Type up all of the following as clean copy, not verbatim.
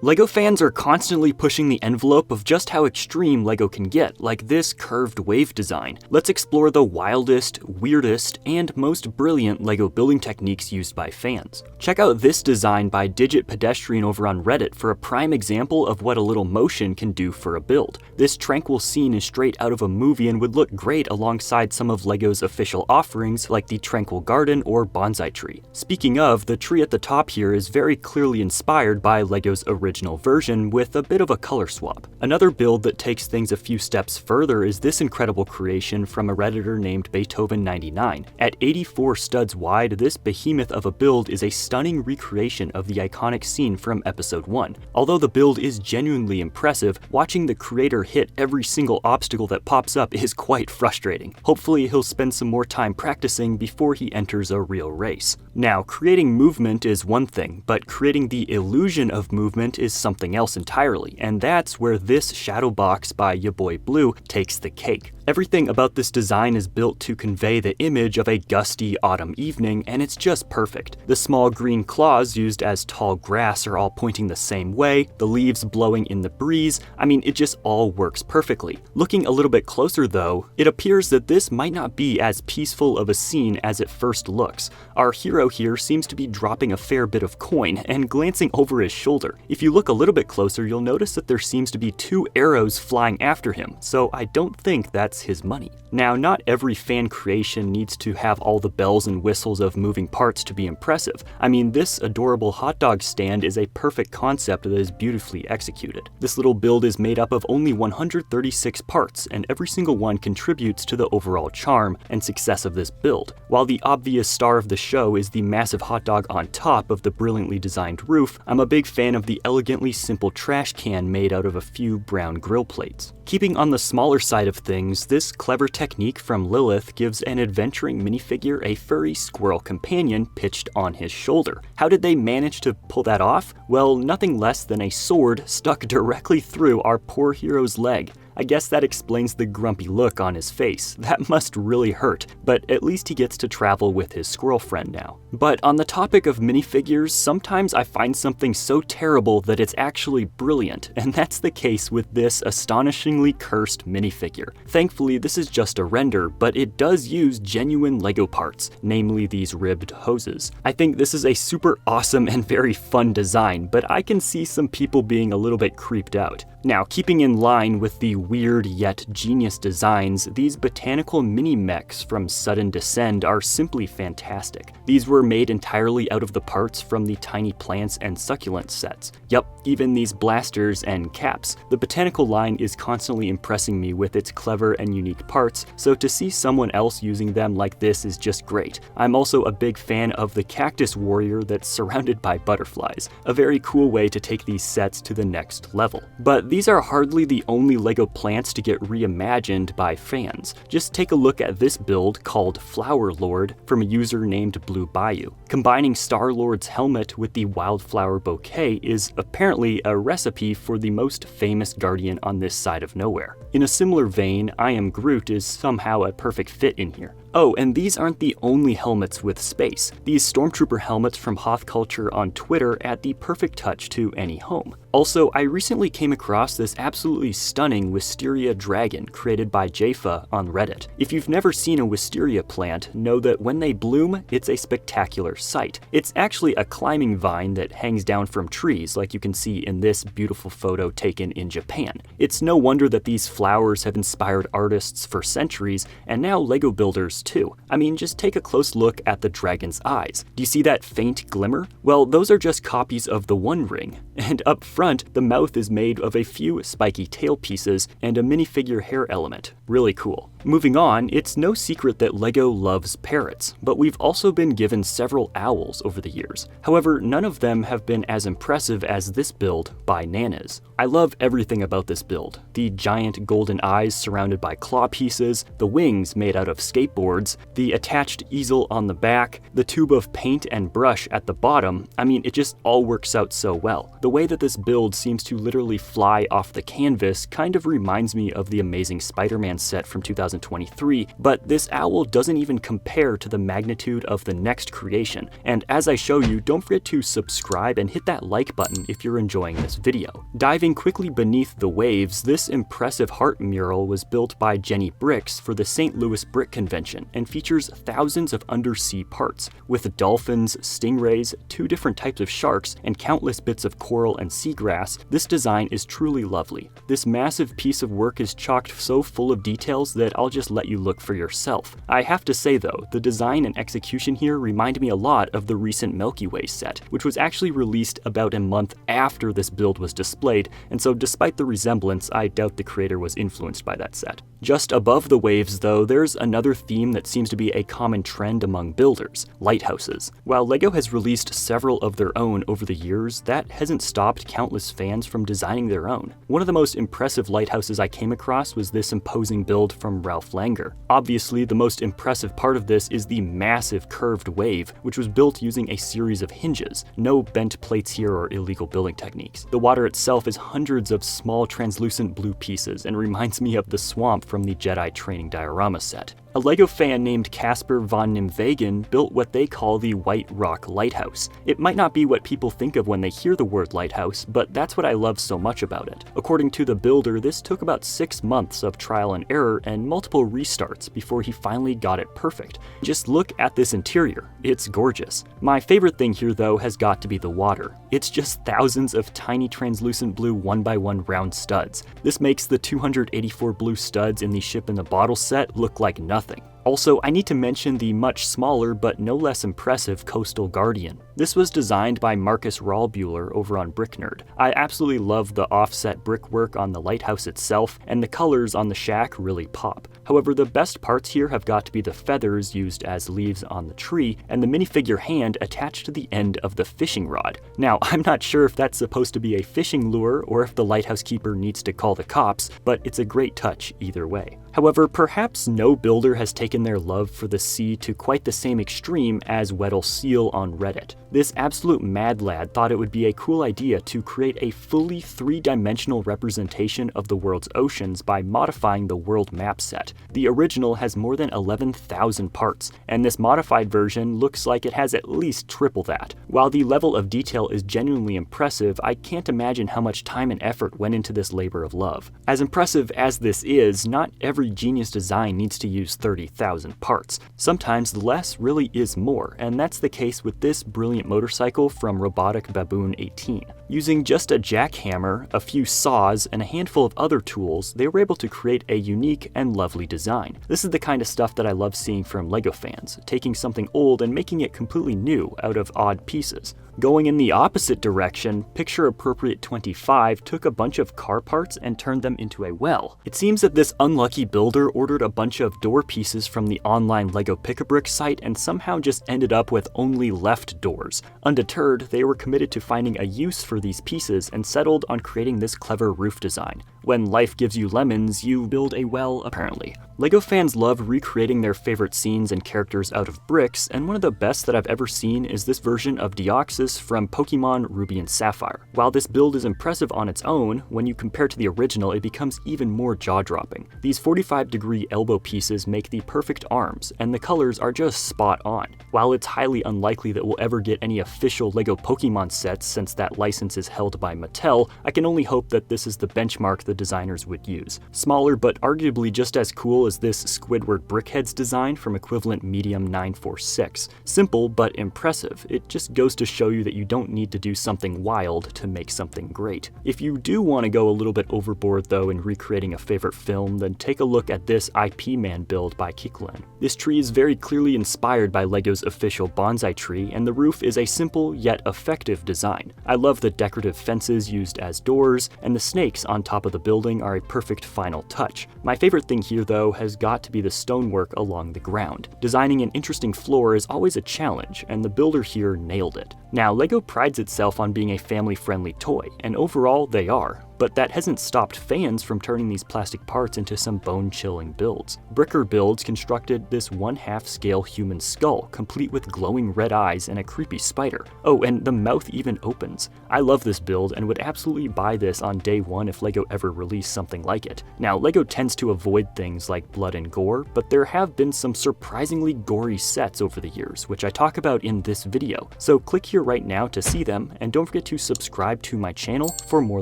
LEGO fans are constantly pushing the envelope of just how extreme LEGO can get, like this curved wave design. Let's explore the wildest, weirdest, and most brilliant LEGO building techniques used by fans. Check out this design by Digit Pedestrian over on Reddit for a prime example of what a little motion can do for a build. This tranquil scene is straight out of a movie and would look great alongside some of LEGO's official offerings like the Tranquil Garden or Bonsai Tree. Speaking of, the tree at the top here is very clearly inspired by LEGO's original version with a bit of a color swap. Another build that takes things a few steps further is this incredible creation from a Redditor named Beethoven99. At 84 studs wide, this behemoth of a build is a stunning recreation of the iconic scene from episode 1. Although the build is genuinely impressive, watching the creator hit every single obstacle that pops up is quite frustrating. Hopefully he'll spend some more time practicing before he enters a real race. Now, creating movement is one thing, but creating the illusion of movement is something else entirely, and that's where this shadow box by ya boy Blue takes the cake. Everything about this design is built to convey the image of a gusty autumn evening, and it's just perfect. The small green claws used as tall grass are all pointing the same way, the leaves blowing in the breeze. I mean, it just all works perfectly. Looking a little bit closer though, it appears that this might not be as peaceful of a scene as it first looks. Our hero here seems to be dropping a fair bit of coin and glancing over his shoulder. If you look a little bit closer, you'll notice that there seems to be 2 arrows flying after him, so I don't think that's his money. Now, not every fan creation needs to have all the bells and whistles of moving parts to be impressive. I mean, this adorable hot dog stand is a perfect concept that is beautifully executed. This little build is made up of only 136 parts, and every single one contributes to the overall charm and success of this build. While the obvious star of the show is the massive hot dog on top of the brilliantly designed roof, I'm a big fan of the elegantly simple trash can made out of a few brown grill plates. Keeping on the smaller side of things, this clever technique from Lilith gives an adventuring minifigure a furry squirrel companion pitched on his shoulder. How did they manage to pull that off? Well, nothing less than a sword stuck directly through our poor hero's leg. I guess that explains the grumpy look on his face. That must really hurt, but at least he gets to travel with his squirrel friend now. But on the topic of minifigures, sometimes I find something so terrible that it's actually brilliant, and that's the case with this astonishingly cursed minifigure. Thankfully, this is just a render, but it does use genuine LEGO parts, namely these ribbed hoses. I think this is a super awesome and very fun design, but I can see some people being a little bit creeped out. Now, keeping in line with the weird yet genius designs, these botanical mini-mechs from Sudden Descend are simply fantastic. These were made entirely out of the parts from the tiny plants and succulent sets. Yup, even these blasters and caps. The botanical line is constantly impressing me with its clever and unique parts, so to see someone else using them like this is just great. I'm also a big fan of the cactus warrior that's surrounded by butterflies, a very cool way to take these sets to the next level. But these are hardly the only LEGO plants to get reimagined by fans. Just take a look at this build called Flower Lord from a user named Blue Bayou. Combining Star-Lord's helmet with the wildflower bouquet is apparently a recipe for the most famous guardian on this side of nowhere. In a similar vein, I Am Groot is somehow a perfect fit in here. Oh, and these aren't the only helmets with space. These Stormtrooper helmets from Hoth Culture on Twitter add the perfect touch to any home. Also, I recently came across this absolutely stunning Wisteria dragon created by Jafa on Reddit. If you've never seen a wisteria plant, know that when they bloom, it's a spectacular sight. It's actually a climbing vine that hangs down from trees, like you can see in this beautiful photo taken in Japan. It's no wonder that these flowers have inspired artists for centuries, and now LEGO builders too. I mean, just take a close look at the dragon's eyes. Do you see that faint glimmer? Well, those are just copies of the One Ring. And up front, the mouth is made of a few spiky tail pieces and a minifigure hair element. Really cool. Moving on, it's no secret that LEGO loves parrots, but we've also been given several owls over the years. However, none of them have been as impressive as this build by Nanas. I love everything about this build. The giant golden eyes surrounded by claw pieces, the wings made out of skateboards, the attached easel on the back, the tube of paint and brush at the bottom. I mean, it just all works out so well. The way that this build seems to literally fly off the canvas kind of reminds me of the Amazing Spider-Man set from 2000 2023, but this owl doesn't even compare to the magnitude of the next creation. And as I show you, don't forget to subscribe and hit that like button if you're enjoying this video. Diving quickly beneath the waves, this impressive heart mural was built by SpitBrix for the St. Louis Brick Convention and features thousands of undersea parts, with dolphins, stingrays, 2 different types of sharks, and countless bits of coral and seagrass. This design is truly lovely. This massive piece of work is chocked so full of details that I'll just let you look for yourself. I have to say though, the design and execution here remind me a lot of the recent Milky Way set, which was actually released about a month after this build was displayed, and so despite the resemblance, I doubt the creator was influenced by that set. Just above the waves though, there's another theme that seems to be a common trend among builders: lighthouses. While LEGO has released several of their own over the years, that hasn't stopped countless fans from designing their own. One of the most impressive lighthouses I came across was this imposing build from Ralph Langer. Obviously, the most impressive part of this is the massive curved wave, which was built using a series of hinges. No bent plates here or illegal building techniques. The water itself is hundreds of small translucent blue pieces and reminds me of the swamp from the Jedi training diorama set. A LEGO fan named Casper von Nimwegen built what they call the White Rock Lighthouse. It might not be what people think of when they hear the word lighthouse, but that's what I love so much about it. According to the builder, this took about 6 months of trial and error and multiple restarts before he finally got it perfect. Just look at this interior. It's gorgeous. My favorite thing here though has got to be the water. It's just thousands of tiny translucent blue 1x1 round studs. This makes the 284 blue studs in the Ship in the Bottle set look like nothing. Also, I need to mention the much smaller but no less impressive Coastal Guardian. This was designed by Marcus Rahlbuehler over on BrickNerd. I absolutely love the offset brickwork on the lighthouse itself, and the colors on the shack really pop. However, the best parts here have got to be the feathers used as leaves on the tree, and the minifigure hand attached to the end of the fishing rod. Now, I'm not sure if that's supposed to be a fishing lure or if the lighthouse keeper needs to call the cops, but it's a great touch either way. However, perhaps no builder has taken their love for the sea to quite the same extreme as Weddell Seal on Reddit. This absolute mad lad thought it would be a cool idea to create a fully 3-dimensional representation of the world's oceans by modifying the world map set. The original has more than 11,000 parts, and this modified version looks like it has at least triple that. While the level of detail is genuinely impressive, I can't imagine how much time and effort went into this labor of love. As impressive as this is, not every genius design needs to use 30,000 parts. Sometimes less really is more, and that's the case with this brilliant motorcycle from Robotic Baboon 18. Using just a jackhammer, a few saws, and a handful of other tools, they were able to create a unique and lovely design. This is the kind of stuff that I love seeing from LEGO fans, taking something old and making it completely new out of odd pieces. Going in the opposite direction, Picture Appropriate 25 took a bunch of car parts and turned them into a well. It seems that this unlucky builder ordered a bunch of door pieces from the online LEGO Pick-a-Brick site and somehow just ended up with only left doors. Undeterred, they were committed to finding a use for these pieces and settled on creating this clever roof design. When life gives you lemons, you build a well, apparently. LEGO fans love recreating their favorite scenes and characters out of bricks, and one of the best that I've ever seen is this version of Deoxys from Pokemon Ruby and Sapphire. While this build is impressive on its own, when you compare to the original, it becomes even more jaw-dropping. These 45-degree elbow pieces make the perfect arms, and the colors are just spot on. While it's highly unlikely that we'll ever get any official LEGO Pokemon sets since that license is held by Mattel, I can only hope that this is the benchmark the designers would use. Smaller but arguably just as cool as this Squidward Brickhead's design from Equivalent Medium 946. Simple but impressive. It just goes to show you that you don't need to do something wild to make something great. If you do want to go a little bit overboard though in recreating a favorite film, then take a look at this IP Man build by Kiklen. This tree is very clearly inspired by LEGO's official bonsai tree, and the roof is a simple yet effective design. I love the decorative fences used as doors, and the snakes on top of the building are a perfect final touch. My favorite thing here though has got to be the stonework along the ground. Designing an interesting floor is always a challenge, and the builder here nailed it. Now, LEGO prides itself on being a family-friendly toy, and overall they are. but that hasn't stopped fans from turning these plastic parts into some bone-chilling builds. Bricker Builds constructed this 1/2 scale human skull, complete with glowing red eyes and a creepy spider. Oh, and the mouth even opens. I love this build and would absolutely buy this on day one if LEGO ever released something like it. Now, LEGO tends to avoid things like blood and gore, but there have been some surprisingly gory sets over the years, which I talk about in this video. So click here right now to see them, and don't forget to subscribe to my channel for more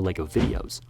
LEGO videos.